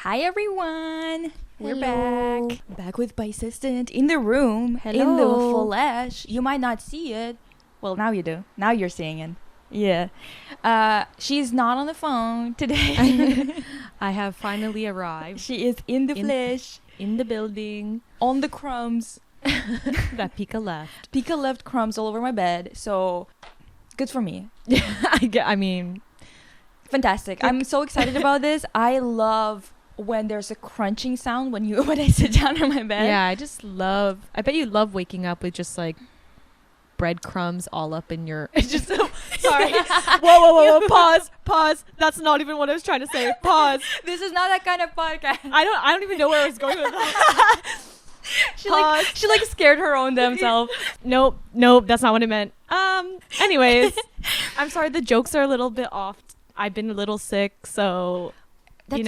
Hi everyone. We're Hello. back with my assistant in the room, in the Hello. flesh. You might not see it. Well, now you do. Now you're seeing it. Yeah. She's not on the phone today. I have finally arrived She is in the flesh, in the building. on the crumbs. That Pika left. Pika left crumbs all over my bed. So, good for me. I mean, Fantastic. I'm so excited about this. I love when there's a crunching sound when I sit down on my bed. yeah, I bet you love waking up with just like breadcrumbs all up in your. It's just sorry. Whoa. Pause. That's not even what I was trying to say. Pause. This is not that kind of podcast. I don't even know where I was going with that. She scared her own damn self. Nope, that's not what I meant. Anyways, I'm sorry, the jokes are a little bit off. I've been a little sick, so It's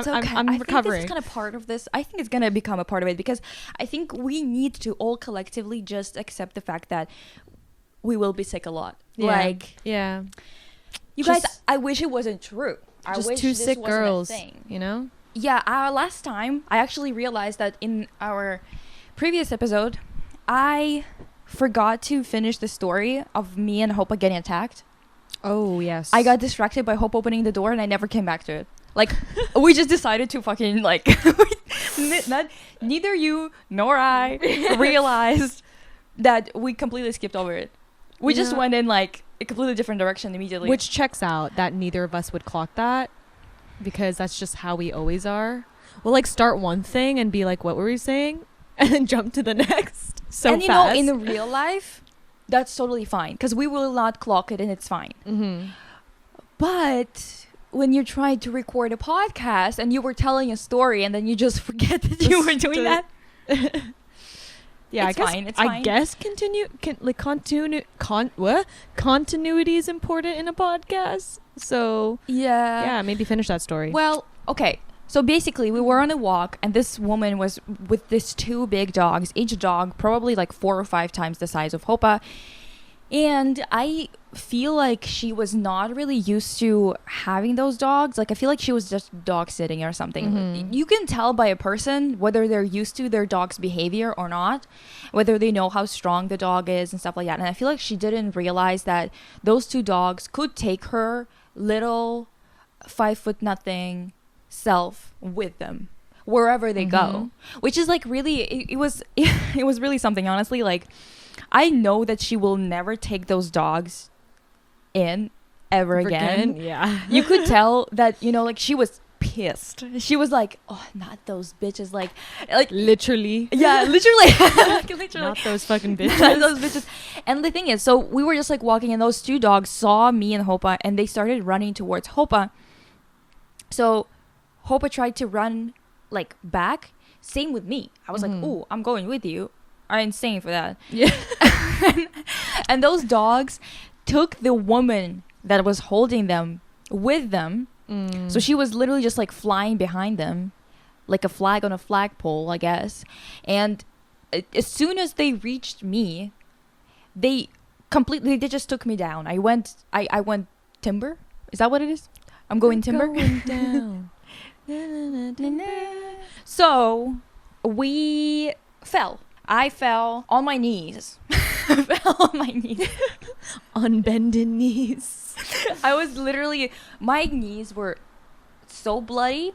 okay. I'm I recovering. think this is kind of part of this. I think it's gonna become a part of it because I think we need to all collectively just accept the fact that we will be sick a lot. Yeah, You guys, I wish it wasn't true. I just wish two this sick wasn't a girls, thing. you know. Yeah, last time I actually realized that in our previous episode, I forgot to finish the story of me and Hopa getting attacked. Oh yes, I got distracted by Hope opening the door and I never came back to it. Like, we just decided to fucking, like, neither you nor I realized that we completely skipped over it. We just went in, like, a completely different direction immediately. which checks out that neither of us would clock that because that's just how we always are. We'll like start one thing and be like, "What were we saying?" and then jump to the next. So and, you fast. know, in the real life, that's totally fine because we will not clock it and it's fine. Mm-hmm. But when you're trying to record a podcast and you were telling a story and then you just forget that you were doing that. Yeah, It's fine, it's I fine. guess continuity is important in a podcast. So yeah, maybe finish that story. Well, okay. So basically, we were on a walk, and this woman was with these two big dogs. Each dog probably like 4 or 5 times the size of Hopa. And I feel like she was not really used to having those dogs. Like, I feel like she was just dog sitting or something. Mhm. You can tell by a person whether they're used to their dog's behavior or not, whether they know how strong the dog is and stuff like that. And I feel like she didn't realize that those two dogs could take her little 5'0" self with them wherever they go, which is like really it was it was really something, honestly. Like, I know that she will never take those dogs in ever again. Yeah. You could tell that, you know, like, she was pissed. She was like, "Oh, not those bitches." Like Literally. yeah, literally. Like, literally. Not those fucking bitches. Not those bitches. And the thing is, so we were just like walking and those two dogs saw me and Hopa and they started running towards Hopa. So Hopa tried to run like back. Same with me. I was like, "Oh, I'm going with you." I ain't staying for that. Yeah. And those dogs took the woman that was holding them with them. So she was literally just like flying behind them, like a flag on a flagpole, I guess. And as soon as they reached me, they just took me down. I went timber. Is that what it is? I'm going timber. Going down. So we fell. I fell on my knees. Fell on my knees. On bended knees. I was literally, my knees were so bloody.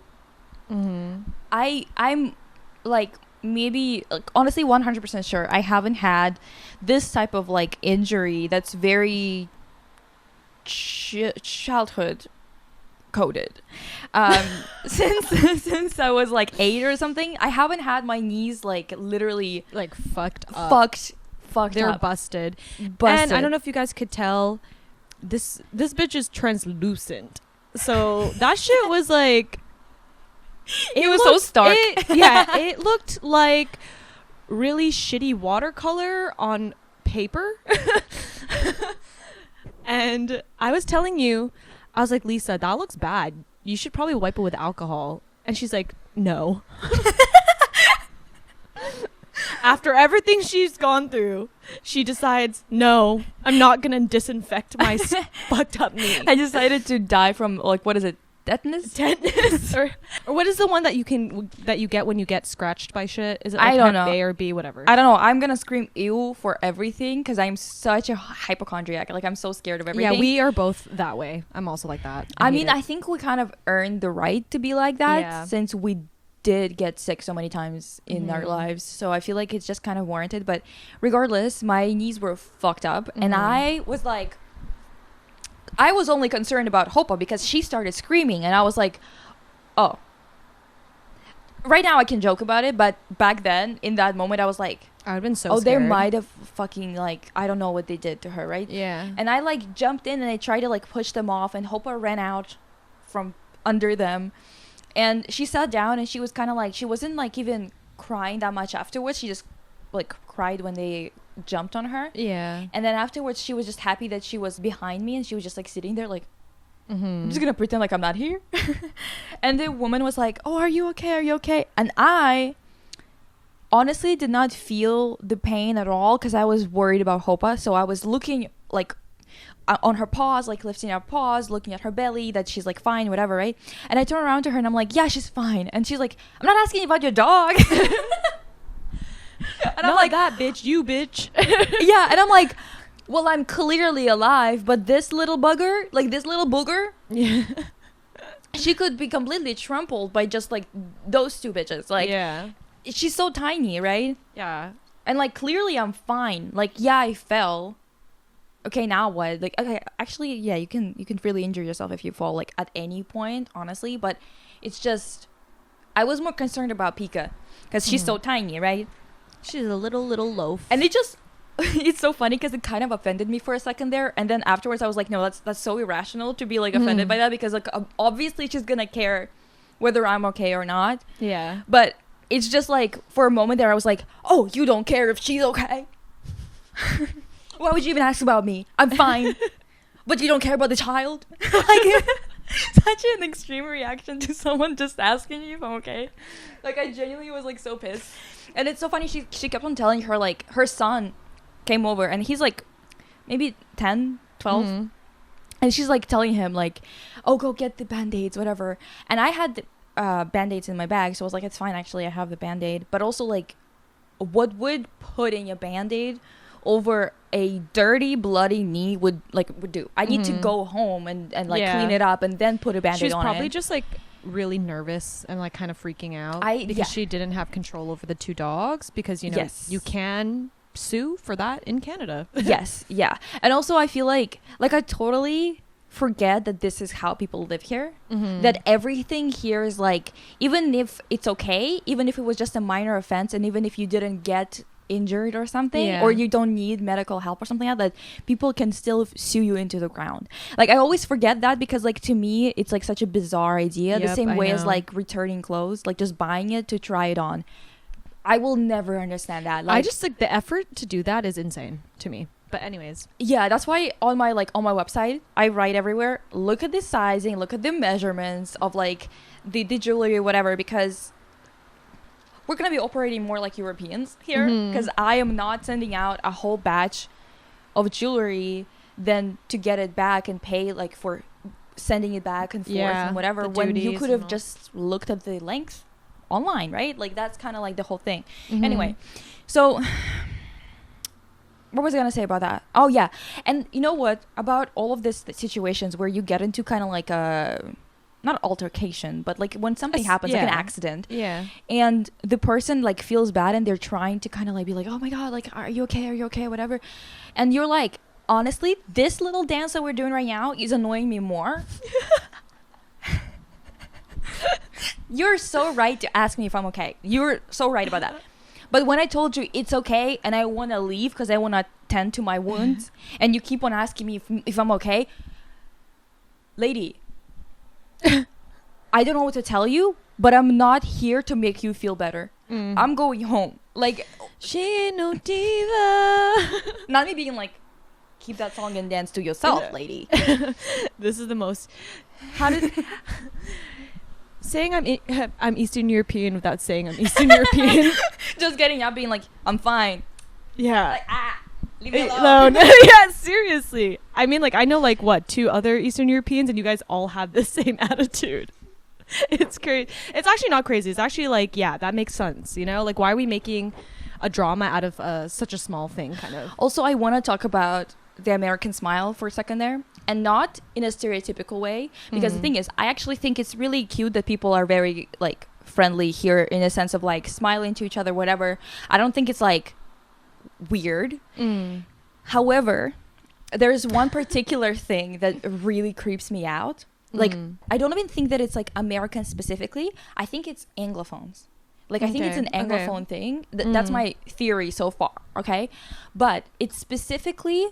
I'm like maybe like, honestly 100% sure I haven't had this type of like injury that's very childhood coded since I was like 8 or something. I haven't had my knees like literally Like fucked up. fucked They're up. busted. Busted. And I don't know if you guys could tell, this bitch is translucent. So that shit was like, It was so stark. It looked like really shitty watercolor on paper. And I was telling you, I was like, "Lisa, that looks bad. You should probably wipe it with alcohol." And she's like, "No." After everything she's gone through, she decides, "No, I'm not gonna disinfect my fucked up knee." I decided to die from, like, what is it? tetanus. Or what is the one that you get when you get scratched by shit? Is it like I don't know. A or B, whatever? I don't know. I'm gonna scream ew for everything because I'm such a hypochondriac. Like I'm so scared of everything. Yeah, we are both that way. I'm also like that. I mean, I think we kind of earned the right to be like that since we did get sick so many times in our lives. So I feel like it's just kind of warranted. But regardless, my knees were fucked up, and I was like, I was only concerned about Hopa because she started screaming, and I was like, oh. Right now I can joke about it, but back then, in that moment, I was like, I would have been so oh, scared. they might have fucking, like, I don't know what they did to her, right? Yeah. And I, like, jumped in and I tried to, like, push them off, and Hopa ran out from under them. And she sat down, and she was kind of like, she wasn't, like, even crying that much afterwards. She just, like, cried when they jumped on her. Yeah. And then afterwards, she was just happy that she was behind me, and she was just, like, sitting there, like, I'm just gonna pretend like I'm not here. And the woman was like, oh, are you okay? Are you okay? And I honestly did not feel the pain at all because I was worried about Hopa. So I was looking, like, on her paws, like lifting her paws, looking at her belly, that she's like fine, whatever, right? And I turn around to her and I'm like, yeah, she's fine. And she's like, I'm not asking about your dog. And I'm like, that bitch, you bitch. Yeah, and I'm like, well, I'm clearly alive, but this little bugger, like this little booger, Yeah. she could be completely trampled by just like those two bitches. Like, yeah. she's so tiny, right? Yeah. And like clearly I'm fine. Like, yeah, I fell. Okay, now what? Like, okay, actually, yeah, you can really injure yourself if you fall, like at any point, honestly. But it's just, I was more concerned about Pika because she's so tiny, right? She's a little loaf. And it just, it's so funny because it kind of offended me for a second there, and then afterwards I was like, no, that's so irrational to be like offended by that, because like obviously she's gonna care whether I'm okay or not. Yeah. But it's just like for a moment there I was like, oh, you don't care if she's okay? Why would you even ask about me? I'm fine. But you don't care about the child? Like, such an extreme reaction to someone just asking you if I'm okay. Like, I genuinely was like so pissed. And it's so funny, she kept on telling her, like, her son came over and he's like maybe 10, 12, and she's like telling him like, oh, go get the band-aids, whatever. And I had band-aids in my bag, so I was like, it's fine, actually, I have the band-aid. But also, like, what would putting a band-aid over a dirty bloody knee would do? I need to go home and like clean it up and then put a band-aid on it. She was probably just like really nervous and like kind of freaking out because she didn't have control over the two dogs, because you know you can sue for that in Canada. Yes, yeah. And also I feel like I totally forget that this is how people live here, that everything here is like, even if it's okay, even if it was just a minor offense, and even if you didn't get injured or something, or you don't need medical help or something like that, people can still sue you into the ground. Like, I always forget that, because like to me it's like such a bizarre idea. The same way as like returning clothes, like just buying it to try it on. I will never understand that. Like, I just like the effort to do that is insane to me. But anyways, yeah, that's why on my website I write everywhere, look at the sizing, look at the measurements of like the jewelry or whatever, because we're gonna be operating more like Europeans here, because I am not sending out a whole batch of jewelry then to get it back and pay like for sending it back and forth and whatever, when you could have just looked at the length online, right? Like, that's kind of like the whole thing. Anyway, so what was I gonna say about that? Oh yeah, and you know what about all of this situations where you get into kind of like a, not altercation, but like when something happens, like an accident, and the person like feels bad and they're trying to kind of like be like, oh my god, like, are you okay, whatever, and you're like, honestly, this little dance that we're doing right now is annoying me more. You're so right to ask me if I'm okay. You're so right about that. But when I told you it's okay and I want to leave because I want to tend to my wounds, and you keep on asking me if I'm okay, lady, I don't know what to tell you, but I'm not here to make you feel better. I'm going home. Like, she ain't no diva. Not me being like, keep that song and dance to yourself, lady. This is the most. How did saying I'm Eastern European without saying I'm Eastern European? Just getting up, being like, I'm fine. Yeah. Like, Leave me alone. Yeah, seriously. I mean, like, I know, like, what, 2 other Eastern Europeans, and you guys all have the same attitude. It's crazy. It's actually not crazy. It's actually, like, yeah, that makes sense, you know? Like, why are we making a drama out of such a small thing, kind of? Also, I want to talk about the American smile for a second there, and not in a stereotypical way, because the thing is, I actually think it's really cute that people are very, like, friendly here in a sense of, like, smiling to each other, whatever. I don't think it's, like, weird. However, there's one particular thing that really creeps me out. Like, I don't even think that it's, like, American specifically. I think it's Anglophones. Like, I think it's an Anglophone thing. That's my theory so far, okay? But it's specifically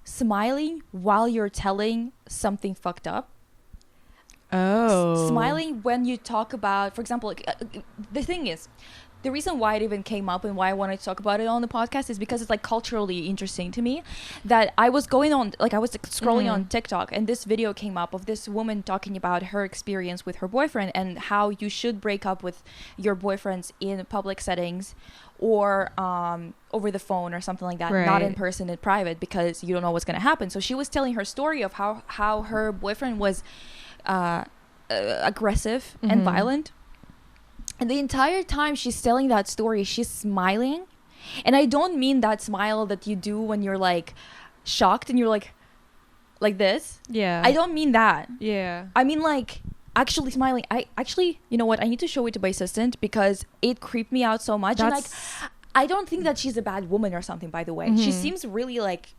smiling while you're telling something fucked up. Oh. Smiling when you talk about, for example, like, the thing is, the reason why it even came up and why I wanted to talk about it on the podcast is because it's, like, culturally interesting to me. That I was going on, like, I was scrolling on TikTok, and this video came up of this woman talking about her experience with her boyfriend and how you should break up with your boyfriends in public settings or over the phone or something like that, not in person, in private, because you don't know what's going to happen. So she was telling her story of how her boyfriend was aggressive and violent. And the entire time she's telling that story, she's smiling. And I don't mean that smile that you do when you're, like, shocked and you're like this. Yeah. I don't mean that. Yeah. I mean, like, actually smiling. I actually, you know what? I need to show it to my assistant because it creeped me out so much. And, like, I don't think that she's a bad woman or something, by the way. She seems really, like,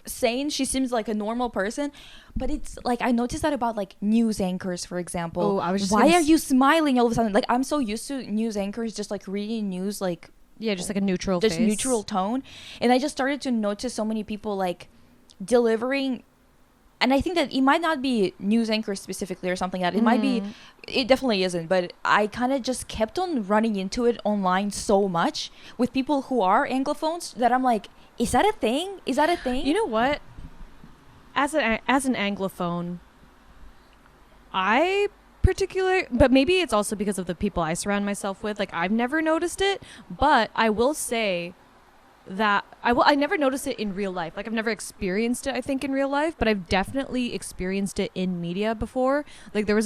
sane. She seems like a normal person, but it's like I noticed that about, like, news anchors, for example. Why are you smiling all of a sudden? Like, I'm so used to news anchors just, like, reading news, like, just like a neutral just face. neutral tone, and I just started to notice so many people, like, delivering, and I think that it might not be news anchors specifically or something like that. It might be, it definitely isn't, but I kind of just kept on running into it online so much with people who are Anglophones that I'm like, is that a thing? Is that a thing? You know what? As an Anglophone, but maybe it's also because of the people I surround myself with. Like, I've never noticed it, but I will say that I never noticed it in real life. Like, I've never experienced it, I think, in real life, but I've definitely experienced it in media before. Like, there was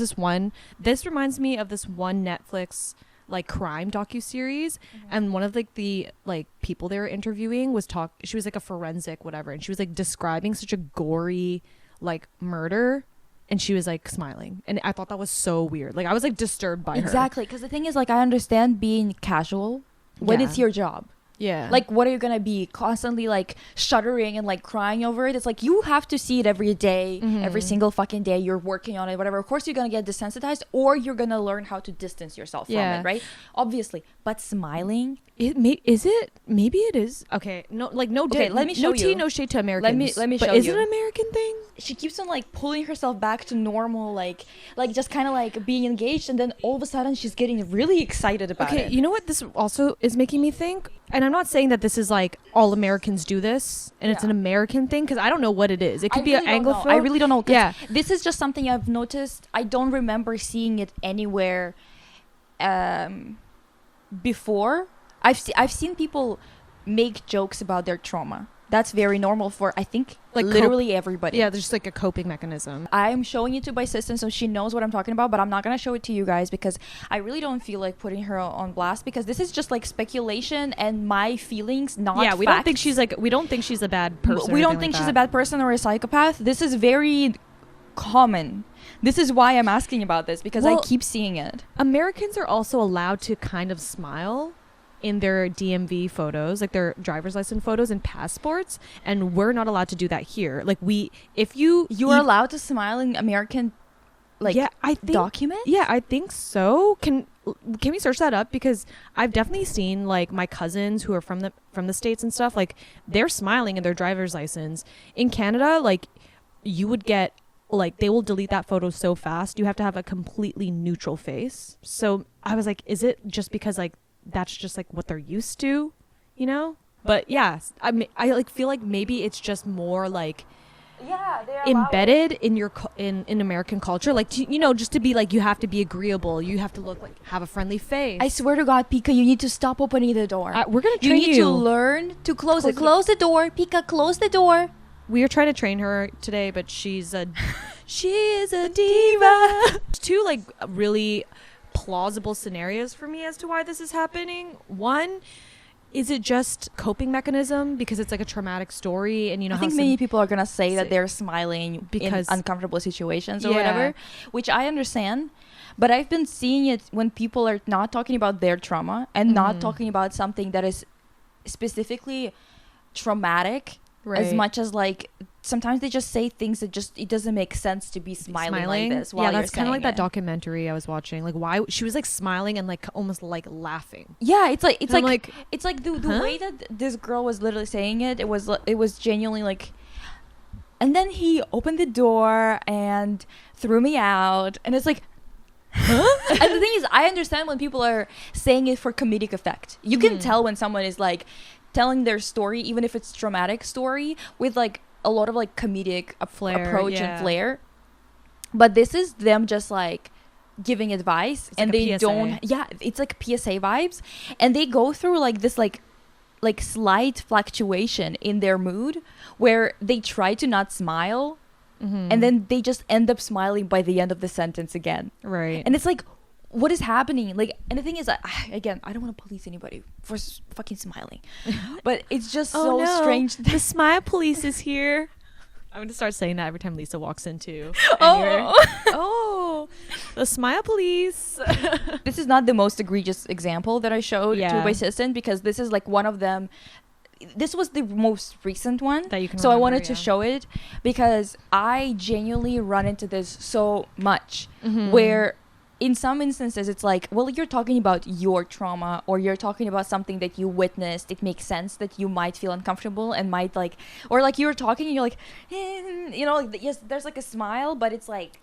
this reminds me of this one Netflix, like, crime docuseries, and one of, like, the, like, people they were interviewing she was, like, a forensic whatever, and she was, like, describing such a gory, like, murder, and she was, like, smiling, and I thought that was so weird. Like, I was, like, disturbed by her. Exactly, because the thing is, like, I understand being casual when it's your job. Yeah. Like, what are you gonna be constantly, like, shuddering and, like, crying over it? It's like, you have to see it every day, every single fucking day. You're working on it, whatever. Of course, you're gonna get desensitized, or you're gonna learn how to distance yourself from it, right? Obviously. But smiling, Maybe it is. Okay, no, like, no. Okay, let me show no you. tea, no shade to Americans. Let me but show is you. it an American thing? She keeps on, like, pulling herself back to normal, like just kind of, like, being engaged, and then all of a sudden she's getting really excited about it. Okay, you know what this also is making me think? And I'm not saying that this is, like, all Americans do this and it's an American thing, because I don't know what it is. It could be an Anglophone. I really don't know. Yeah. This is just something I've noticed. I don't remember seeing it anywhere before. I've seen people make jokes about their trauma. That's very normal for, I think, like, literally everybody. Yeah, there's just, like, a coping mechanism. I'm showing it to my sister so she knows what I'm talking about, but I'm not going to show it to you guys because I really don't feel like putting her on blast, because this is just, like, speculation and my feelings, not facts. We don't think she's a bad person. We don't think she's a bad person or a psychopath. This is very common. This is why I'm asking about this, because I keep seeing it. Americans are also allowed to kind of smile in their DMV photos, like their driver's license photos and passports, and we're not allowed to do that here. Like, if you are allowed to smile in American, like, document? Yeah, I think so. Can we search that up? Because I've definitely seen, like, my cousins who are from the States and stuff, like, they're smiling in their driver's license. In Canada, like, you would get, like, they will delete that photo so fast. You have to have a completely neutral face. So I was like, is it just because, like, that's just, like, what they're used to, you know? But yeah, I like, feel like maybe it's just more, like, Yeah, they embedded in your in American culture, like just to be like, you have to be agreeable, you have to look like, have a friendly face. I swear to God, Pika, you need to stop opening the door. We're gonna train you. You need to learn to close it. Close the door, Pika. Close the door. We are trying to train her today, but she is a diva. Two like really plausible scenarios for me as to why this is happening. One, is it just coping mechanism because it's like a traumatic story, and I think many people are gonna say that they're smiling because in uncomfortable situations or whatever, which I understand. But I've been seeing it when people are not talking about their trauma and not talking about something that is specifically traumatic, as much as like sometimes they just say things that just it doesn't make sense to be smiling like this while that's kind of like that it. documentary I was watching, like why she was like smiling and like almost like laughing. Yeah, it's like the way that this girl was literally saying it was genuinely like, and then he opened the door and threw me out, and it's like, huh? And the thing is, I understand when people are saying it for comedic effect. You can tell when someone is like telling their story, even if it's traumatic story, with like a lot of like comedic approach and flair. But this is them just like giving advice, it's and like they don't. Yeah, it's like PSA vibes, and they go through like this like slight fluctuation in their mood where they try to not smile, and then they just end up smiling by the end of the sentence again. Right. And it's like, what is happening? Like, and the thing is, again, I don't want to police anybody for fucking smiling, but it's just strange. The smile police is here. I'm gonna start saying that every time Lisa walks into. Oh, the smile police. This is not the most egregious example that I showed to my assistant, because this is like one of them. This was the most recent one that you can. So remember, I wanted to show it because I genuinely run into this so much, where in some instances it's like, well, you're talking about your trauma, or you're talking about something that you witnessed. It makes sense that you might feel uncomfortable and might like, or like you're talking and you're like, yes, there's like a smile, but it's like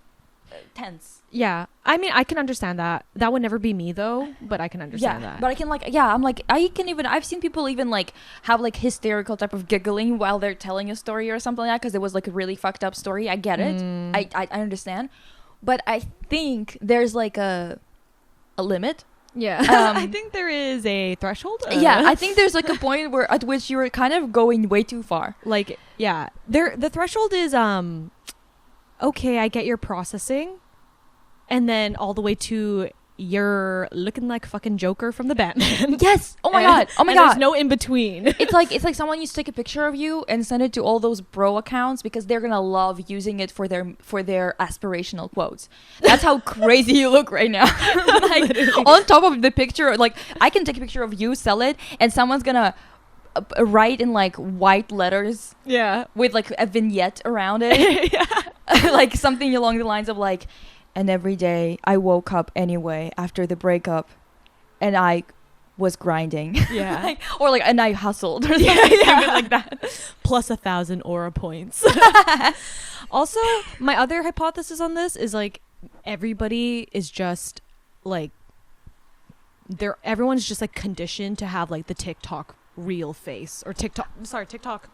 tense. Yeah, I mean, I can understand that. That would never be me though, but I can understand that. But I can I've seen people even like have like hysterical type of giggling while they're telling a story or something like that, because it was like a really fucked up story. I get it. I understand. But I think there's like a limit. Yeah. I think there is a threshold. Yeah, I think there's like a point where at which you're kind of going way too far. Like, yeah, the threshold is okay, I get your processing, and then all the way to you're looking like fucking Joker from the Batman. Yes. Oh my god. There's no in between. It's like someone used to take a picture of you and send it to all those bro accounts because they're gonna love using it for their aspirational quotes. That's how crazy you look right now. Like on top of the picture, like I can take a picture of you, sell it, and someone's gonna write in like white letters. Yeah. With like a vignette around it. Like something along the lines of like, and every day I woke up anyway after the breakup, and I was grinding. Yeah. and I hustled or something like that. Plus 1,000 aura points. Also, my other hypothesis on this is like everybody is just like everyone's just like conditioned to have like the TikTok real face or TikTok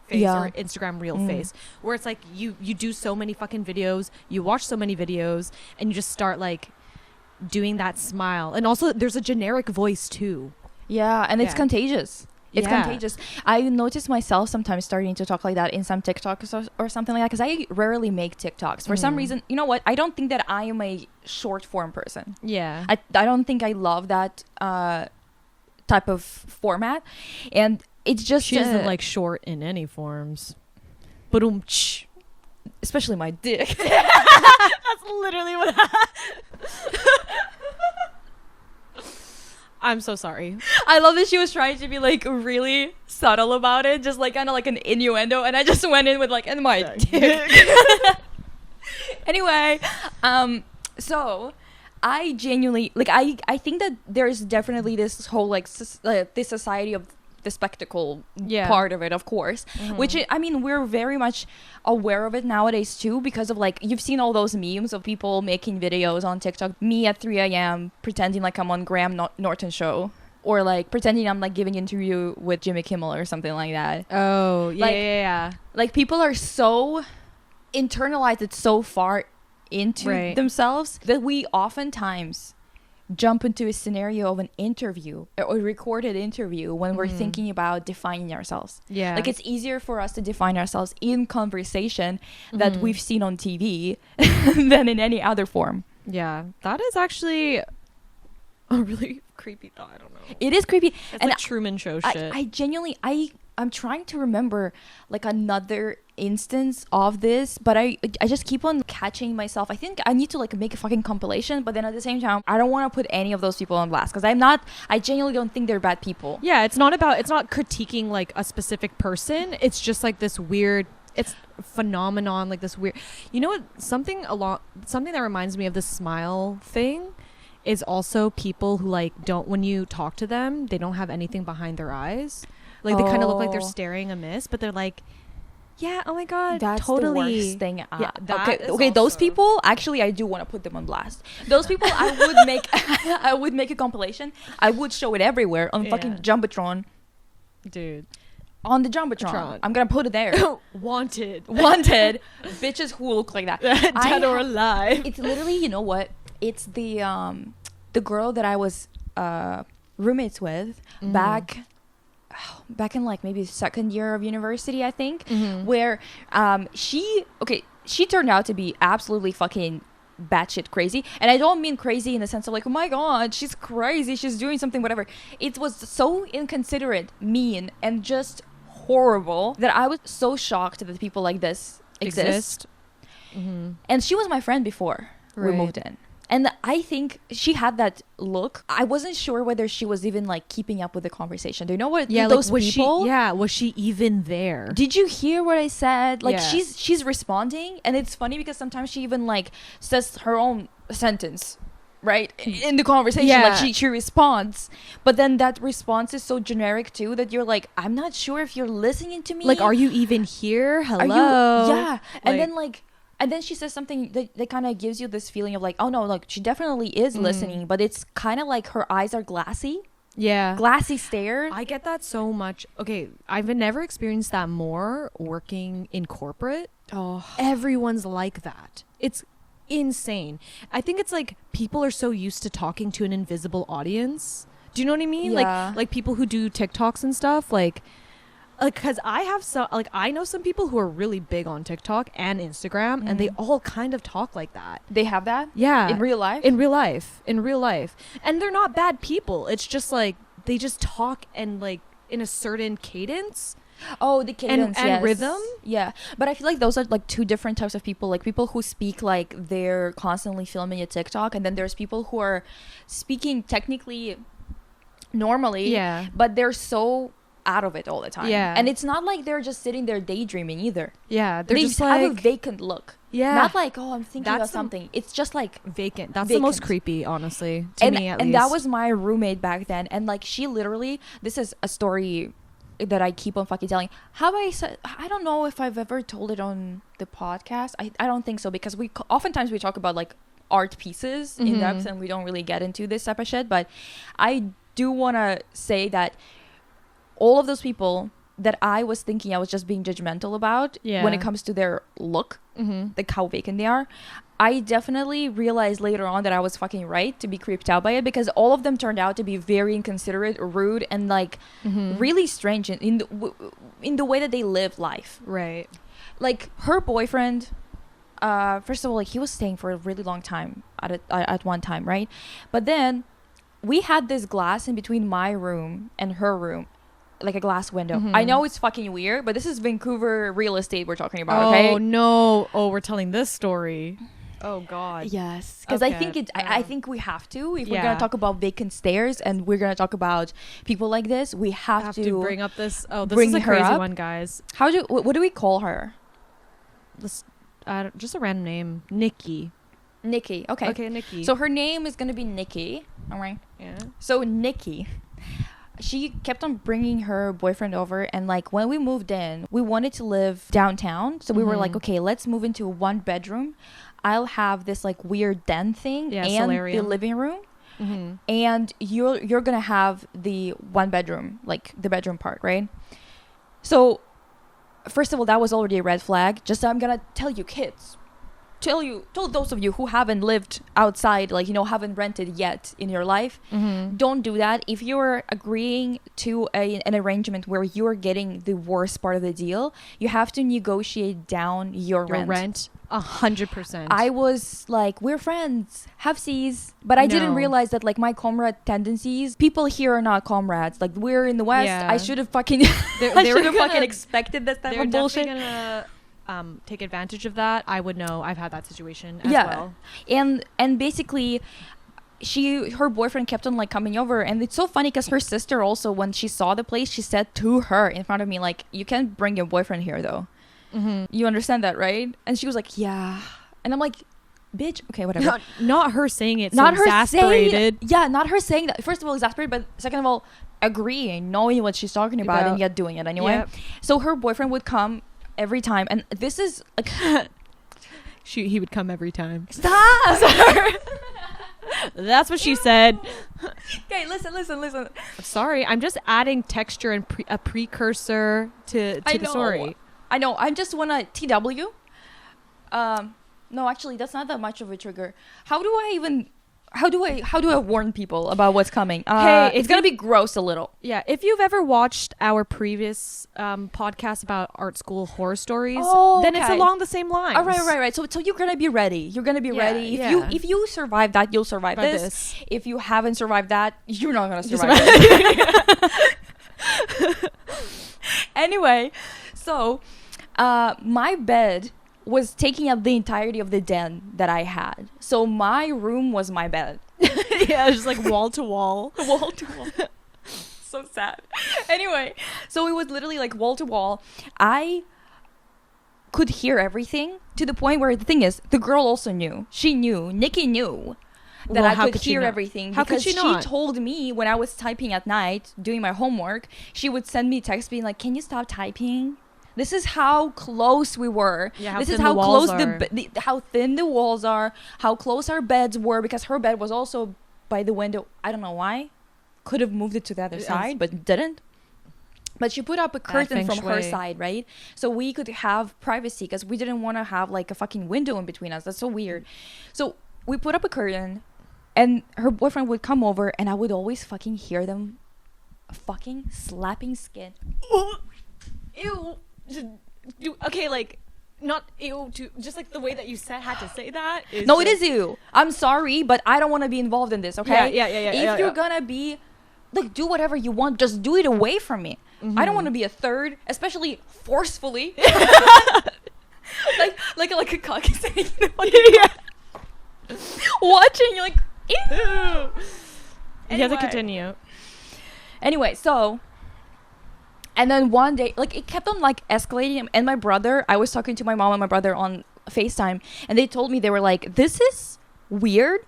face or Instagram real face, where it's like you do so many fucking videos, you watch so many videos, and you just start like doing that smile. And also there's a generic voice too. Yeah, and it's contagious. It's contagious. I notice myself sometimes starting to talk like that in some TikToks or something like that, because I rarely make TikToks. For some reason, you know what? I don't think that I am a short form person. Yeah. I don't think I love that type of format, and it's just she doesn't like short in any forms, but especially my dick. That's literally what I'm so sorry. I love that she was trying to be like really subtle about it, just like kind of like an innuendo, and I just went in with like, and my dick. Anyway, so I genuinely like I think that there's definitely this whole like this society of the spectacle part of it, of course, which I mean we're very much aware of it nowadays too, because of like you've seen all those memes of people making videos on TikTok, me at 3 a.m. pretending like I'm on Graham Norton show, or like pretending I'm like giving an interview with Jimmy Kimmel or something like that. Oh yeah, like people are so internalize it so far into Right. themselves that we oftentimes jump into a scenario of an interview or a recorded interview when we're thinking about defining ourselves. Yeah. Like it's easier for us to define ourselves in conversation that we've seen on TV than in any other form. Yeah. That is actually a really creepy thought. I don't know. It is creepy. It's And like Truman Show shit. I genuinely, I'm trying to remember like another instance of this, but I just keep on catching myself. I think I need to like make a fucking compilation, but then at the same time, I don't want to put any of those people on blast because I genuinely don't think they're bad people. Yeah, it's not critiquing like a specific person. It's just like this weird, it's phenomenon, like this weird, you know what, something that reminds me of the smile thing is also people who like don't, when you talk to them, they don't have anything behind their eyes. Like they kind of look like they're staring amiss, but they're like, yeah, oh my god, That's totally. the worst thing. Yeah, Okay, those people, actually, I do want to put them on blast. Those people, I would make, I would make a compilation. I would show it everywhere on fucking Jumbotron. Dude. On the Jumbotron. I'm gonna put it there. Wanted Bitches who look like that. dead or alive. It's literally, you know what? It's the girl that I was roommates with back in like maybe second year of university, I think, where she turned out to be absolutely fucking batshit crazy. And I don't mean crazy in the sense of like, oh my god, she's crazy, she's doing something, whatever. It was so inconsiderate, mean, and just horrible that I was so shocked that people like this exist. And she was my friend before we moved in. And I think she had that look. I wasn't sure whether she was even like keeping up with the conversation. Do you know what those was people? was she even there? Did you hear what I said? Like she's responding, and it's funny because sometimes she even like says her own sentence, right, in the conversation. Like she responds, but then that response is so generic too that you're like, I'm not sure if you're listening to me. Like, are you even here? Hello? And then she says something that kind of gives you this feeling of like, oh no, like she definitely is listening, but it's kind of like her eyes are glassy. Yeah. Glassy stare. I get that so much. Okay, I've never experienced that more working in corporate. Oh. Everyone's like that. It's insane. I think it's like people are so used to talking to an invisible audience. Do you know what I mean? Yeah. Like people who do TikToks and stuff, like because I know some people who are really big on TikTok and Instagram, and they all kind of talk like that. They have that? Yeah. In real life? In real life. And they're not bad people. It's just like they just talk and like in a certain cadence. Oh, the cadence and rhythm. Yeah, but I feel like those are like two different types of people. Like people who speak like they're constantly filming a TikTok, and then there's people who are speaking technically normally, but they're so out of it all the time. Yeah, and it's not like they're just sitting there daydreaming either. Yeah, they just have a vacant look. Yeah, not like, oh, I'm thinking about something. It's just like vacant. That's the most creepy, honestly, to me at least. And that was my roommate back then, and like she literally, this is a story that I keep on fucking telling. I don't know if I've ever told it on the podcast. I don't think so, because oftentimes we talk about like art pieces in depth, and we don't really get into this type of shit. But I do want to say that all of those people that I was thinking I was just being judgmental about when it comes to their look, like how vacant they are, I definitely realized later on that I was fucking right to be creeped out by it, because all of them turned out to be very inconsiderate, rude, and like really strange in the way that they live life. Right. Like her boyfriend, first of all, like he was staying for a really long time at one time, right? But then we had this glass in between my room and her room, like a glass window. I know it's fucking weird, but this is Vancouver real estate we're talking about. Okay? Oh no! Oh, we're telling this story. Oh god. Yes, because I think I think we have to, if we're gonna talk about vacant stairs and we're gonna talk about people like this, we have to bring up this. Oh, this is a crazy one, guys. What do we call her? Just a random name, Nikki. Nikki. Okay, Nikki. So her name is gonna be Nikki. All right. Yeah. So Nikki, she kept on bringing her boyfriend over, and like when we moved in, we wanted to live downtown, so we were like, okay, let's move into a 1-bedroom. I'll have this like weird den thing and solarium. The living room, and you're gonna have the 1-bedroom, like the bedroom part, right? So first of all, that was already a red flag. Just I'm gonna tell you, kids, tell those of you who haven't lived outside, like, you know, haven't rented yet in your life, don't do that. If you're agreeing to an arrangement where you're getting the worst part of the deal, you have to negotiate down your rent. 100%. I was like, we're friends, have seas, but I didn't realize that, like, my comrade tendencies, people here are not comrades. Like, we're in the West. I should have fucking I should have fucking expected this type of bullshit. Gonna take advantage of that. I would know. I've had that situation as well. And basically her boyfriend kept on like coming over, and it's so funny because her sister also, when she saw the place, she said to her in front of me, like, you can't bring your boyfriend here though. You understand that, right? And she was like, yeah. And I'm like, bitch, okay, whatever. Not her saying it, not so her exasperated. Not her saying that. First of all, exasperated, but second of all, agreeing, knowing what she's talking about and yet doing it anyway. Yep. So her boyfriend would come every time, and this is like he would come every time. Stop. That's what she said. Okay, listen. Sorry, I'm just adding texture and a precursor to the story. I know. I just want to TW. No, actually, that's not that much of a trigger. How do I warn people about what's coming? Hey, it's gonna be gross a little. Yeah, if you've ever watched our previous podcast about art school horror stories, then it's along the same lines. Oh, right. So you're gonna be ready. You're gonna be ready. If you survive that, you'll survive this. If you haven't survived that, you're not gonna survive it. Anyway, so my bed was taking up the entirety of the den that I had. So my room was my bed. Yeah, just like wall to wall. Wall to wall. So sad. Anyway, so it was literally like wall to wall. I could hear everything to the point where the thing is, the girl also knew. Nikki knew that I could hear everything. How could she not? She told me when I was typing at night, doing my homework, she would send me text being like, can you stop typing? This is how close we were. Yeah, this is how close how thin the walls are, how close our beds were, because her bed was also by the window. I don't know why. Could have moved it to the other side, but didn't. But she put up a curtain from her side, right? So we could have privacy, because we didn't want to have like a fucking window in between us. That's so weird. So we put up a curtain, and her boyfriend would come over, and I would always fucking hear them fucking slapping skin. Ew. Okay, like, not ew, just like the way that you had to say that. It is ew. I'm sorry, but I don't want to be involved in this, okay? Yeah. If you're gonna be, like, do whatever you want, just do it away from me. I don't want to be a third, especially forcefully. like a cock is saying, watching, you're like, ew. Anyway. You have to continue. Anyway, so... And then one day, like, it kept on, like, escalating. And my brother, I was talking to my mom and my brother on FaceTime. And they told me, they were like, this is weird.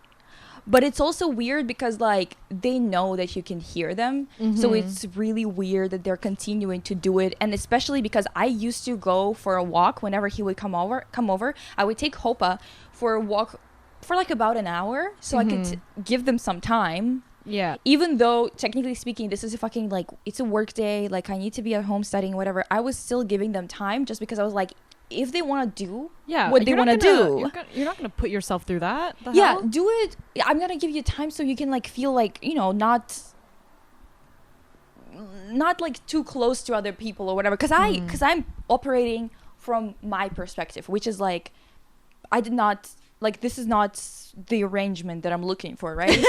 But it's also weird because, like, they know that you can hear them. So it's really weird that they're continuing to do it. And especially because I used to go for a walk whenever he would come over. I would take Hopa for a walk for, like, about an hour. So I could give them some time. Yeah. Even though, technically speaking, this is a fucking, like, it's a work day. Like, I need to be at home studying, whatever. I was still giving them time just because I was like, if they want to do what they want to do. You're not going to put yourself through that. Yeah, do it. I'm going to give you time so you can, like, feel like, you know, not like too close to other people or whatever. Because I'm operating from my perspective, which is like, I did not, like, this is not the arrangement that I'm looking for, right?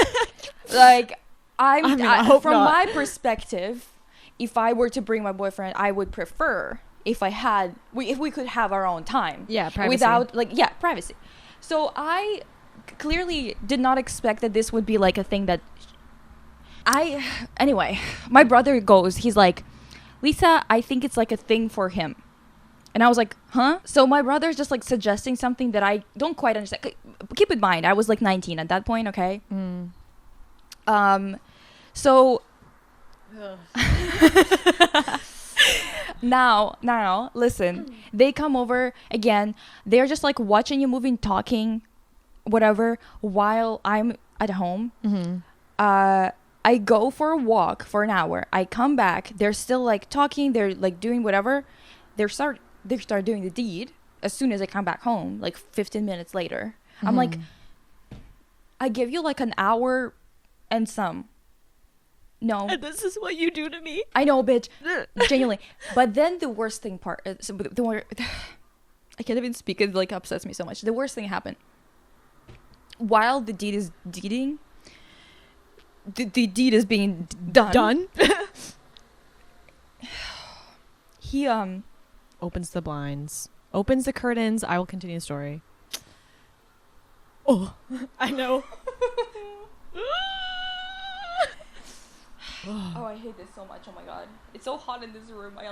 Like, from my perspective, if I were to bring my boyfriend, I would prefer if we could have our own time. Yeah, privacy. Without, like, privacy. So I clearly did not expect that this would be, like, a thing that anyway, my brother he's like, Lisa, I think it's, like, a thing for him. And I was like, huh? So my brother's just, like, suggesting something that I don't quite understand. Keep in mind, I was, like, 19 at that point, okay? So now listen, they come over again, they're just, like, watching a movie and talking whatever while I'm at home. I go for a walk for an hour, I come back, they're still, like, talking, they're, like, doing whatever, they start doing the deed as soon as I come back home, like 15 minutes later. I'm like, I give you like an hour and some. No. And this is what you do to me. I know, bitch. Genuinely. But then the worst thing part is, I can't even speak. It like upsets me so much. The worst thing happened. While the deed is deeding, the deed is being done. He opens the blinds, opens the curtains. I will continue the story. Oh, I know. Oh, I hate this so much. Oh my god, it's so hot in this room. I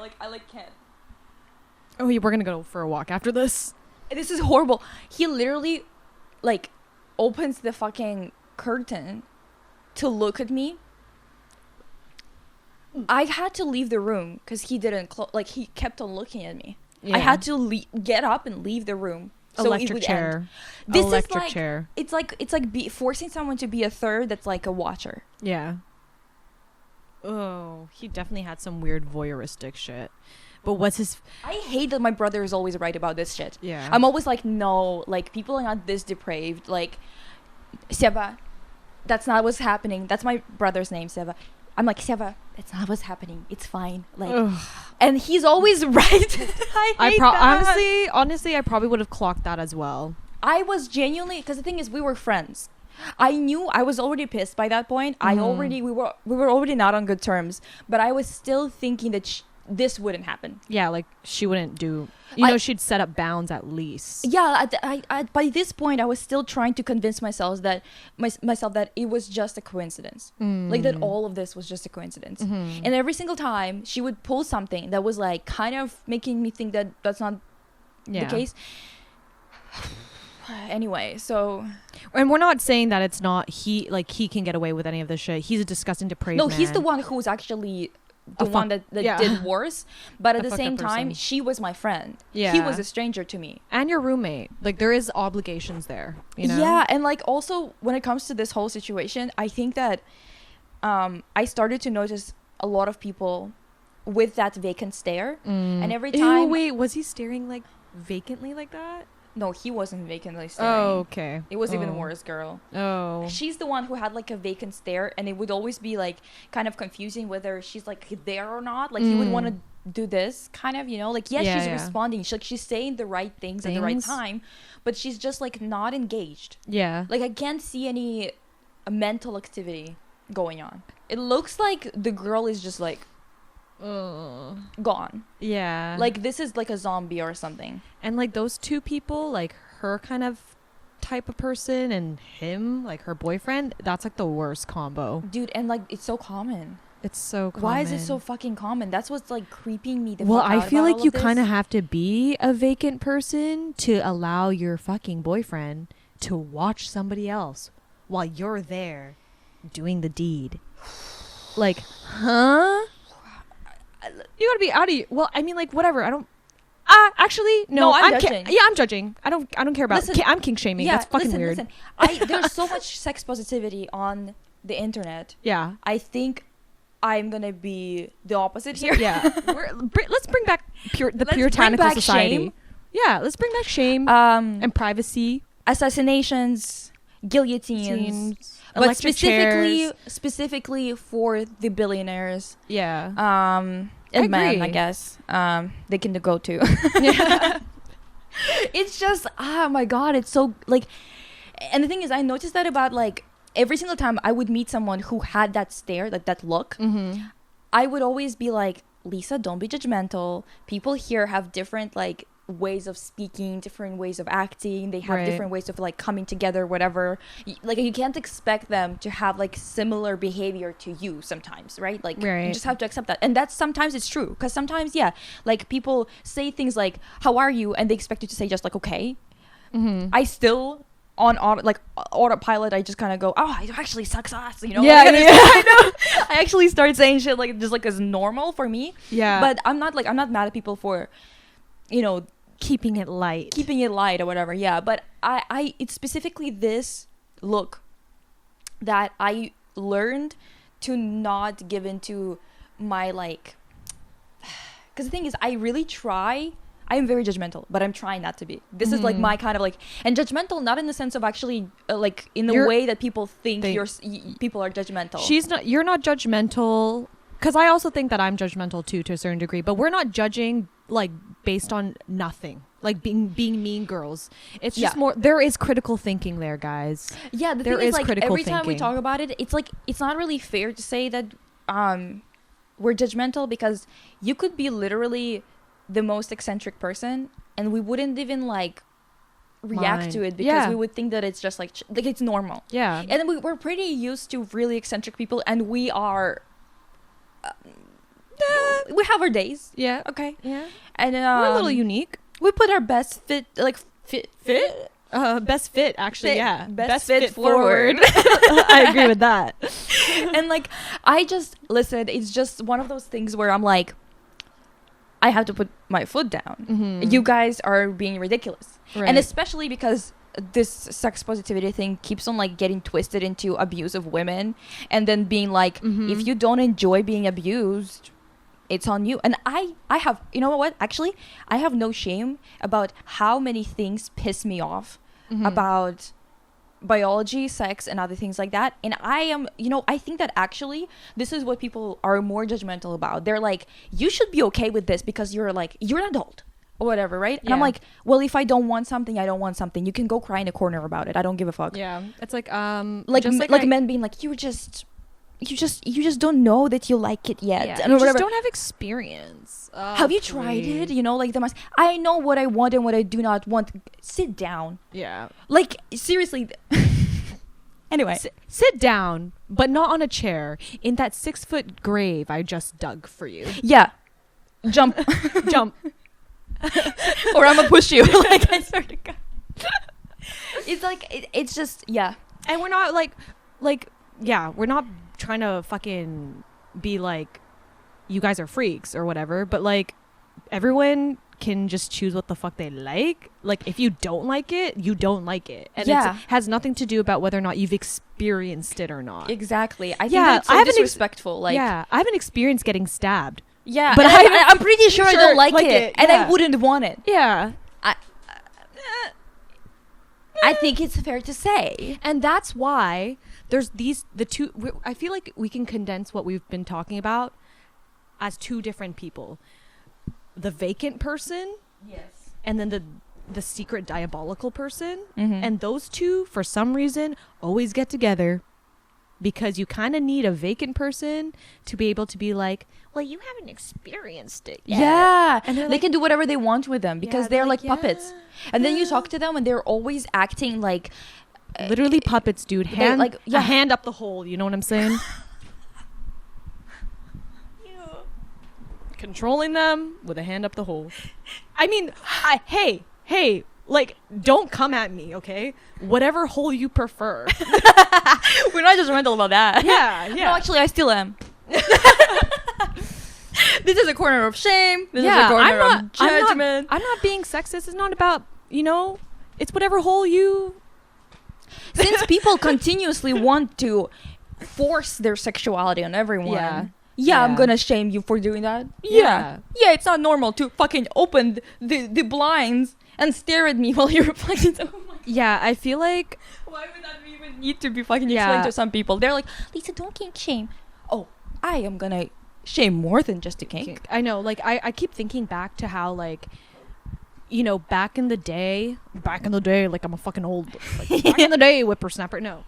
can't. Oh, we're gonna go for a walk after this. This is horrible. He literally, like, opens the fucking curtain to look at me. I had to leave the room because he didn't he kept on looking at me. Yeah. I had to get up and leave the room. So Electric chair. End. This Electric is like, chair. It's like forcing someone to be a third that's like a watcher. Yeah. Oh, he definitely had some weird voyeuristic shit. But what's his... I hate that my brother is always right about this shit. Yeah. I'm always like, no, like, people are not this depraved. Like, Seva, that's not what's happening. That's my brother's name, Seva. I'm like, Seva, that's not what's happening. It's fine. Like, Ugh. and he's always right. I hate that. Honestly, I probably would have clocked that as well. I was genuinely, because the thing is, we were friends. I knew I was already pissed by that point. We were already not on good terms, but I was still thinking that this wouldn't happen. Yeah, like she wouldn't do. You know, she'd set up bounds at least. Yeah, by this point, I was still trying to convince myself that that it was just a coincidence, like that all of this was just a coincidence. And every single time she would pull something that was like kind of making me think that that's not the case. Anyway, so, and we're not saying that it's not he can get away with any of this shit. He's a disgusting depraved man. He's the one who's actually the one that did worse, but at the same time she was my friend. He was a stranger to me and your roommate. Like, there is obligations there, you know? Yeah. And like, also when it comes to this whole situation, I think that I started to notice a lot of people with that vacant stare, and every time... Ew, wait, was he staring like vacantly like that? No, he wasn't vacantly staring. Oh, okay. It was even worse, girl. Oh. She's the one who had like a vacant stare, and it would always be like kind of confusing whether she's like there or not. Like, he would want to do this kind of, you know, like, she's responding. She's saying the right things at the right time, but she's just like not engaged. Yeah. Like, I can't see any mental activity going on. It looks like the girl is just like gone. Yeah. Like, this is like a zombie or something. And like those two people, like her kind of type of person and him, like her boyfriend, that's like the worst combo. Dude, and like, it's so common. It's so common. Why is it so fucking common? That's what's like creeping me the fuck out. Well, I feel like you kind of have to be a vacant person to allow your fucking boyfriend to watch somebody else while you're there doing the deed. Like, huh? You gotta be out of you. Well, I mean, like, whatever. I don't. Actually, no. I'm judging. I'm judging. I don't care about. I'm kink shaming. Yeah, that's fucking weird. Listen. There's so much sex positivity on the internet. Yeah. I think I'm gonna be the opposite here. Yeah. Let's bring back the puritanical society. Shame. Yeah. Let's bring back shame. And privacy. Assassinations. Guillotines. But specifically for the billionaires. Yeah. And men, I guess. They can go too. Yeah. It's just, oh my god, it's so, like, and the thing is, I noticed that about, like, every single time I would meet someone who had that stare, like that look, I would always be like, Lisa, don't be judgmental. People here have different, like, ways of speaking, different ways of acting. They have different ways of like coming together, whatever. Like, you can't expect them to have like similar behavior to you sometimes, right? Like, you just have to accept that. And that's sometimes it's true, because sometimes, like, people say things like, how are you? And they expect you to say just like, okay. I still on autopilot, I just kind of go, oh, it actually sucks ass, you know? Yeah, like, I know. I actually start saying shit like just like as normal for me. Yeah. But I'm not mad at people for, you know, keeping it light or whatever. Yeah. But it's specifically this look that I learned to not give into my, like, because the thing is, I really try. I am very judgmental, but I'm trying not to be. This is like my kind of like, and judgmental, not in the sense of actually like in the way that people think people are judgmental. You're not judgmental, because I also think that I'm judgmental too, to a certain degree, but we're not judging like based on nothing, like being mean girls. It's just more, there is critical thinking there, guys. Yeah, the thing is, like, every time we talk about it, it's like, it's not really fair to say that we're judgmental, because you could be literally the most eccentric person and we wouldn't even like react to it, because we would think that it's just like it's normal. Yeah. And then we're pretty used to really eccentric people, and we are we have our days. Yeah. Okay. Yeah. And we're a little unique. We put our best fit best fit, actually. Yeah. Best fit forward. I agree with that. And like, I just listen, it's just one of those things where I'm like, I have to put my foot down. You guys are being ridiculous. Right. And especially because this sex positivity thing keeps on like getting twisted into abuse of women, and then being like, if you don't enjoy being abused, it's on you. And I have, you know what, actually, I have no shame about how many things piss me off about biology, sex, and other things like that. And I am, I think that actually this is what people are more judgmental about. They're like, you should be okay with this because you're an adult or whatever, right? And I'm like, well, if I don't want something, I don't want something. You can go cry in a corner about it. I don't give a fuck. Yeah. It's like men being like, you just don't know that you like it yet. Yeah, and you just don't have experience. Have you tried it? I know what I want and what I do not want. Sit down. Yeah. Like, seriously. Anyway. Sit down, but not on a chair, in that 6-foot grave I just dug for you. Yeah. Jump. Jump. Or I'm gonna push you. Like, I swear to God. It's like, it's just, yeah. And we're not we're not trying to fucking be like, you guys are freaks or whatever, but like, everyone can just choose what the fuck they like. Like, if you don't like it, you don't like it, and it has nothing to do about whether or not you've experienced it or not. Exactly. I think that's so disrespectful. I haven't experienced getting stabbed. Yeah, but I'm pretty sure I don't like it, and I wouldn't want it. Yeah. I think it's fair to say. And that's why there's I feel like we can condense what we've been talking about as two different people. The vacant person. Yes. And then the secret diabolical person. And those two, for some reason, always get together, because you kind of need a vacant person to be able to be like, well, you haven't experienced it yet. Yeah. And they can do whatever they want with them, because they're like puppets. And then you talk to them and they're always acting like... literally puppets, dude. A hand up the hole. You know what I'm saying? Controlling them with a hand up the hole. I mean, hey, like, don't come at me, okay? Whatever hole you prefer. We're not judgmental about that. Yeah. No, actually, I still am. This is a corner of shame. This is a corner of judgment. I'm not being sexist. It's not about, it's whatever hole you... Since people continuously want to force their sexuality on everyone... Yeah, I'm gonna shame you for doing that. Yeah, it's not normal to fucking open the blinds and stare at me while you're fucking... Oh my God. Yeah, I feel like... Why would that even need to be fucking explained to some people? They're like, Lisa, don't kink shame. Oh, I am gonna shame more than just a kink. I know, like, I keep thinking back to how, like, back in the day, like, I'm a fucking old... Like, back in the day, whippersnapper. No.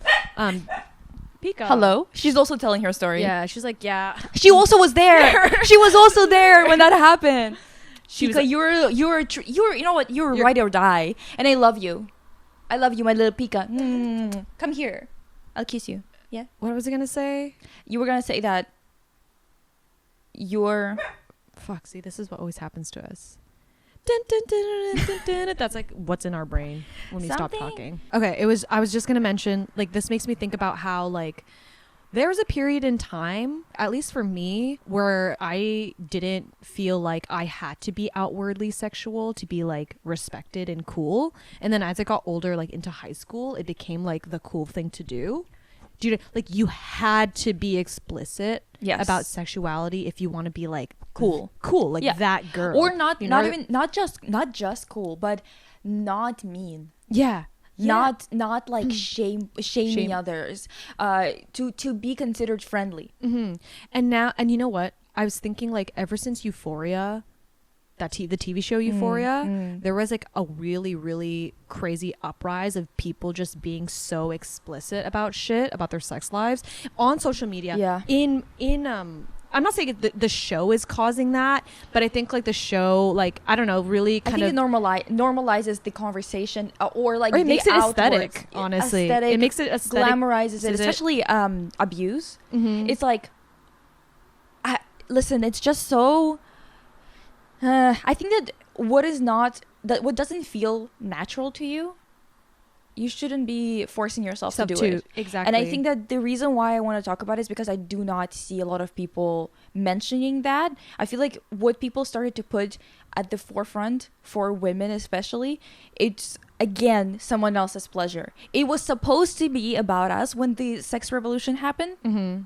Pika. Hello? She's also telling her story. Yeah, she's like, yeah. She also was there. She was also there when that happened. She was like, you know what? You're ride or die. And I love you. I love you, my little Pika. Come here. I'll kiss you. Yeah. What was I going to say? You were going to say that you're... Fuck, see, this is what always happens to us. Dun, dun, dun, dun, dun, dun, dun. That's like what's in our brain when we stop talking. Okay, I was just gonna mention, like, this makes me think about how, like, there was a period in time, at least for me, where I didn't feel like I had to be outwardly sexual to be, like, respected and cool. And then as I got older, like into high school, it became like the cool thing to do. Like, you had to be explicit Yes. about sexuality if you want to be like Cool. like Yeah. that girl, Or not, you know? not just cool, but not mean. Yeah. Not like shaming Shame. others, to be considered friendly. Mm-hmm. And you know what? I was thinking like ever since Euphoria, the TV show Euphoria, there was like a really, really crazy uprise of people just being so explicit about shit about their sex lives on social media. Yeah. I'm not saying the show is causing that, but I think like the show, like, I don't know, really I kind think of it normalizes the conversation, or like or it the makes it outwards- aesthetic, honestly. aesthetic, It makes it aesthetic. glamorizes it, especially abuse. Mhm. It's like, listen, it's just so. I think that what doesn't feel natural to you, you shouldn't be forcing yourself to do it. Exactly. And I think that the reason why I want to talk about it is because I do not see a lot of people mentioning that. I feel like what people started to put at the forefront for women especially, it's again someone else's pleasure. It was supposed to be about us when the sex revolution happened. Mm-hmm.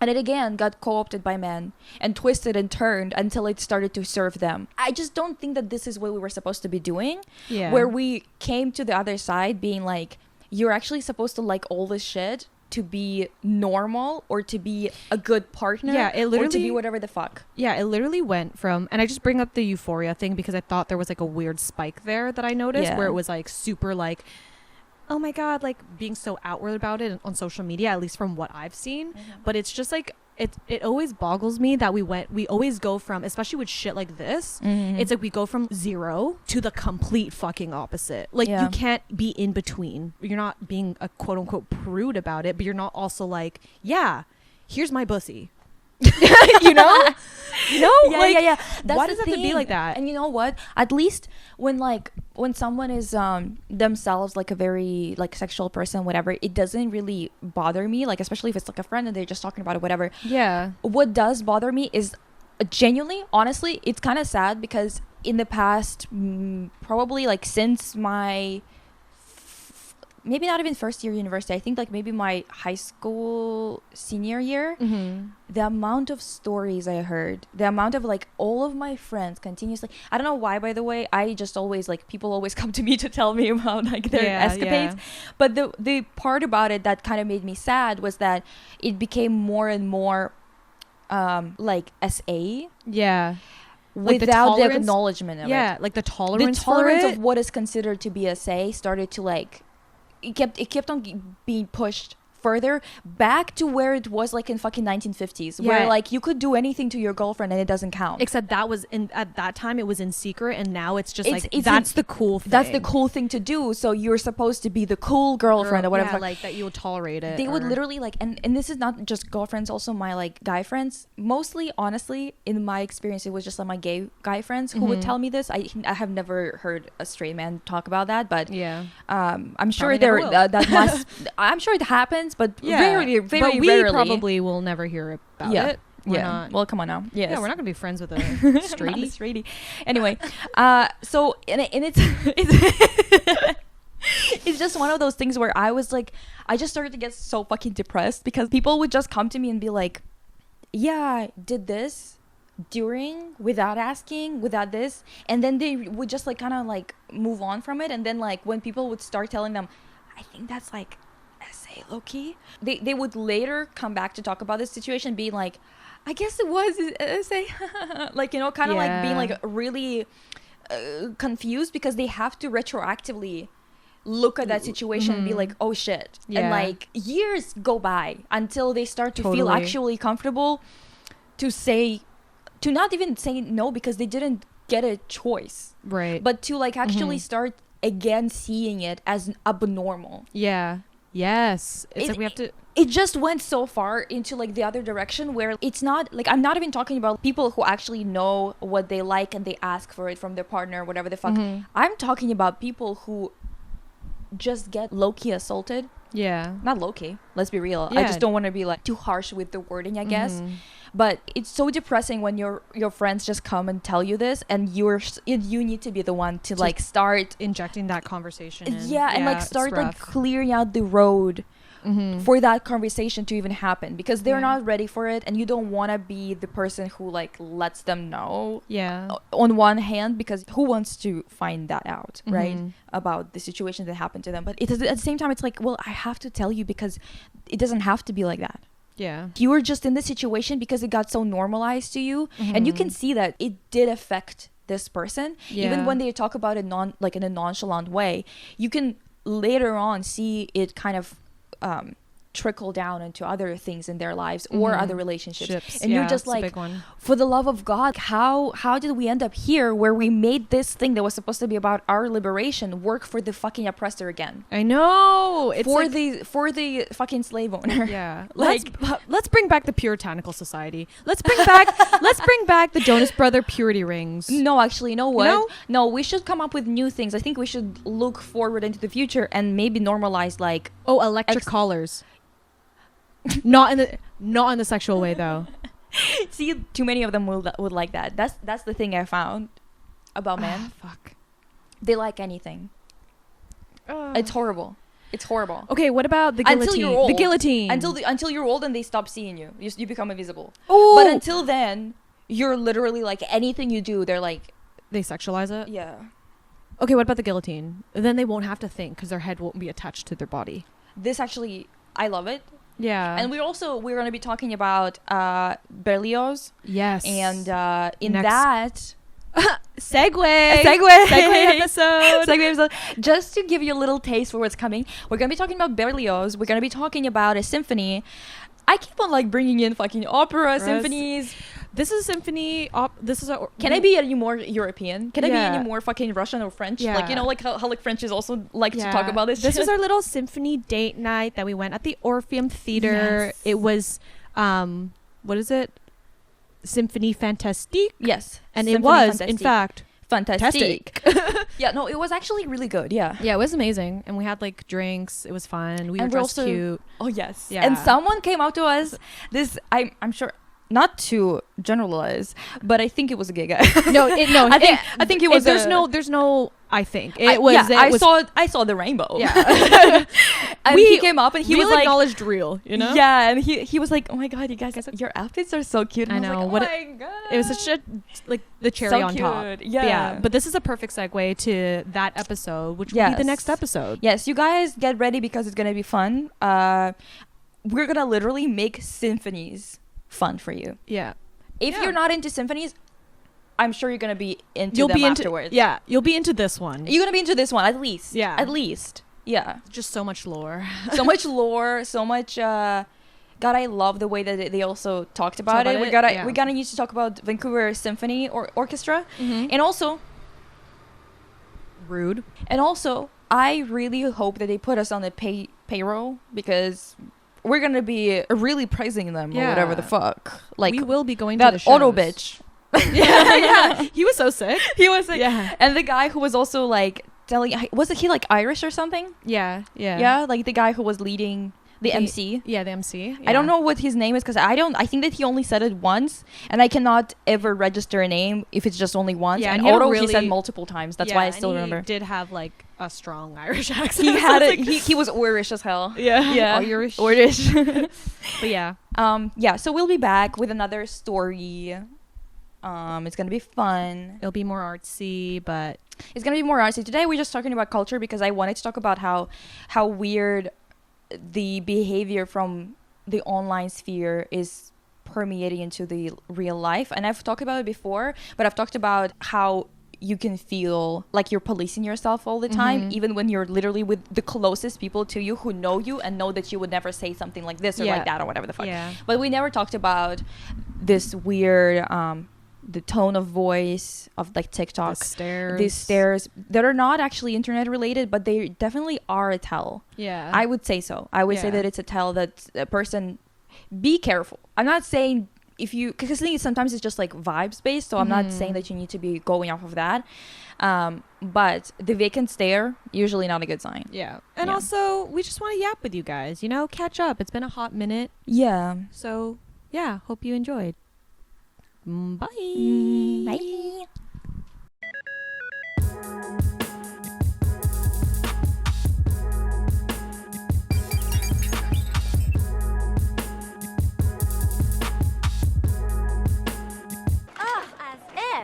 And it again got co-opted by men and twisted and turned until it started to serve them. I just don't think that this is what we were supposed to be doing. Yeah. Where we came to the other side being like, you're actually supposed to like all this shit to be normal or to be a good partner. Yeah, it or to be literally- whatever the fuck. Yeah, it literally went from, and I just bring up the Euphoria thing because I thought there was like a weird spike there that I noticed, Yeah. where it was like super like, oh my god, like being so outward about it on social media, at least from what I've seen. But it's just like it always boggles me that we always go from, especially with shit like this, it's like we go from 0 to the complete fucking opposite. Like Yeah. you can't be in between. You're not being a quote unquote prude about it, but you're not also like, yeah, here's my pussy. you know Yeah, like, yeah. That's why the does it have to be thing. like that? And you know what? At least when someone is themselves like a very like sexual person, whatever, it doesn't really bother me. Like especially if it's like a friend and they're just talking about it, whatever. Yeah. What does bother me is genuinely, honestly, it's kind of sad because in the past, probably like since my maybe not even first year university, I think like maybe my high school senior year, the amount of stories I heard, the amount of like all of my friends continuously, I don't know why, by the way, I just always like people always come to me to tell me about like their escapades. But the part about it that kind of made me sad was that it became more and more like SA Yeah. Like without the tolerance- acknowledgement of it. Yeah, like the The tolerance tolerance for it. of what is considered to be SA started to like it kept on being pushed further back to where it was like in fucking 1950s, where Yeah. like you could do anything to your girlfriend and it doesn't count. Except that was at that time it was in secret, and now it's just It's- like it's that's in- the cool thing. That's the cool thing to do. So you're supposed to be the cool girlfriend or whatever. Yeah, like that you would tolerate it. They would or- literally like, and this is not just girlfriends, also my like guy friends. Mostly, honestly, in my experience, it was just like my gay guy friends who would tell me this. I have never heard a straight man talk about that, but Yeah. I'm sure Probably never there will. that must. I'm sure it happens, but very but we rarely. probably will never hear about it. We're not. Well, come on now. Yes. Yeah, we're not gonna be friends with a Not a straightie. straightie. Anyway, so and it's it's just one of those things where I was like, I just started to get so fucking depressed because people would just come to me and be like, yeah, I did this during, without asking, without this, and then they would just like kind of like move on from it, and then like when people would start telling them, I think that's like SA low-key, they would later come back to talk about this situation being like, I guess it was SA like, you know, kind of like being like really confused because they have to retroactively look at that situation and be like, oh shit. And like years go by until they start to feel actually comfortable to say, to not even say no because they didn't get a choice, Right. but to like actually start again seeing it as abnormal. Yeah. Yes. It's like we have to. It just went so far into like the other direction where it's not like, I'm not even talking about people who actually know what they like and they ask for it from their partner, whatever the fuck. I'm talking about people who just get low-key assaulted. Yeah. Not low-key, let's be real. Yeah. I just don't want to be like too harsh with the wording, I guess. But it's so depressing when your friends just come and tell you this, and you need to be the one to like start Injecting that conversation in. and like it's start like rough. clearing out the road for that conversation to even happen, because they're not ready for it, and you don't want to be the person who like lets them know. On one hand, because who wants to find that out, right, about the situation that happened to them? But at the same time, it's like, well, I have to tell you because it doesn't have to be like that. You were just in this situation because it got so normalized to you, and you can see that it did affect this person. Even when they talk about it in a nonchalant way, you can later on see it kind of trickle down into other things in their lives or other relationships. And you're just like, for the love of God, how did we end up here where we made this thing that was supposed to be about our liberation work for the fucking oppressor again? I know. It's for the fucking slave owner. Let's bring back the puritanical society. Let's bring back the Jonas Brother purity rings. No, actually, you know what? No, we should come up with new things. I think we should look forward into the future and maybe normalize like electric collars. Not in the sexual way though. See, too many of them would like that. That's the thing I found about men. Fuck. They like anything. It's horrible. It's horrible. Okay, what about the guillotine? Until you're old. The guillotine. Until you're old and they stop seeing you. You become invisible. Ooh. But until then, you're literally like anything you do, they're like, they sexualize it. Yeah. Okay, what about the guillotine? Then they won't have to think because their head won't be attached to their body. This actually, I love it. Yeah. And we're going to be talking about Berlioz. Yes. And in that segue episode, just to give you a little taste for what's coming, we're going to be talking about Berlioz. We're going to be talking about a symphony. I keep on like bringing in fucking opera symphonies. This is a symphony. Can I be any more European? Can I be any more fucking Russian or French? Yeah. Like, you know, like how like Frenches also like to talk about this. This was our little symphony date night that we went at the Orpheum Theater. Yes. It was, what is it? Symphonie Fantastique. Yes. And Symphonie it was, Fantastique. in fact, fantastic. Yeah, no, it was actually really good. Yeah. Yeah, it was amazing. And we had like drinks. It was fun. We were dressed cute. Oh, yes. Yeah. And someone came out to us. I'm sure, not to generalize, but I think it was a gay guy. I think it was. There's no. I think it was. I saw the rainbow. Yeah. And he came up and he was like, acknowledged real. You know. Yeah, and he was like, oh my god, you guys, your outfits are so cute. And I know. I was like, oh my god. It was such a like the cherry so on cute. top. Yeah. But this is a perfect segue to that episode, which will be the next episode. Yes, you guys get ready because it's gonna be fun. We're gonna literally make symphonies fun for you. Yeah. If you're not into symphonies, I'm sure you're gonna be into them afterwards. Yeah, you'll be into this one. You're gonna be into this one at least. Yeah. At least. Yeah. Just so much lore. So much lore. So much. God, I love the way that they also talked about it. We gotta need to talk about Vancouver Symphony Orchestra, and also. Rude. And also, I really hope that they put us on the payroll because we're gonna be really praising them or whatever the fuck. Like we will be going to the shows. auto bitch. yeah. He was so sick. He was like, and the guy who was also like telling, wasn't he like Irish or something? Yeah. Like the guy who was leading the MC. Yeah, the MC. Yeah. I don't know what his name is because I think that he only said it once, and I cannot ever register a name if it's just only once. Yeah, and Otto he said multiple times. That's why I still remember. He did have like a strong Irish accent. He had it. He was Irish as hell. Yeah. Irish. But yeah. So we'll be back with another story. It's gonna be fun. It'll be more artsy, but it's gonna be more artsy. Today we're just talking about culture because I wanted to talk about how weird the behavior from the online sphere is permeating into the real life. And I've talked about it before, but I've talked about how you can feel like you're policing yourself all the time, even when you're literally with the closest people to you who know you and know that you would never say something like this or like that or whatever the fuck. Yeah. But we never talked about this weird the tone of voice of like TikTok, these stares that are not actually internet related, but they definitely are a tell. Yeah, I would say so. I would say that it's a tell that a person, be careful. I'm not saying if you, because I think sometimes it's just like vibes based, so I'm not saying that you need to be going off of that. But the vacant stare, usually not a good sign. Yeah. And also we just want to yap with you guys, you know, catch up. It's been a hot minute. Yeah. So yeah, hope you enjoyed. Bye. Bye.